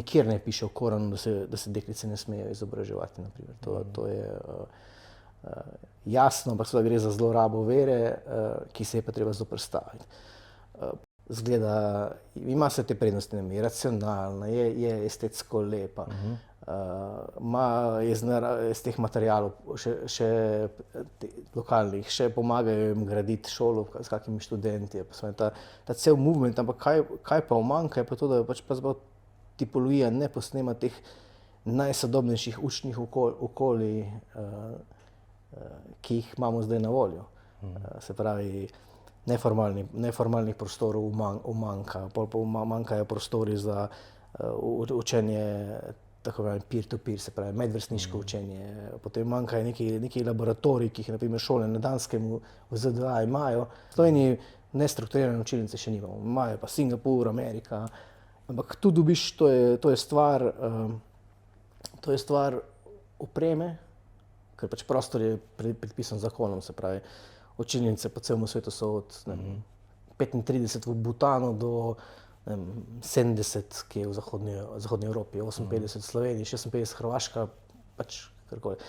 Nikjer ne piše v Koranu, da se deklice ne smejo izobraževati, naprimer. To je jasno, ampak seveda gre za zlorabo vere, ki se je pa treba zoperstaviti. Zgleda, ima se te prednosti, je racionalna, je estetsko lepa, je iz teh materialov še lokalnih, še pomagajo jim graditi šolo s kakimi študenti, ta cel movement, ampak kaj pa umanjka, je pa to, da pač tipologija ne posnema teh najsodobnejših učnih okolij, ki jih imamo zdaj na voljo. Se pravi, neformalnih prostorov umanjka, manjkajo prostori za učenje, tako imenovano peer-to-peer, se pravi medvrstniško učenje, potem manjkajo neki laboratoriji, ki jih na primer šole na Danskem v ZDA imajo. V Sloveniji nestrukturirane učilnice še nimamo, imajo pa Singapur, Amerika, ampak tu dobiš, to je stvar opreme, ker pač prostor je predpisan z zakonom, se pravi, učilnice po celem svetu so od 35 v Butanu do 70, ki je v zahodni Evropi, 58 v Sloveniji, 56 Hrvaška, pač karkoli.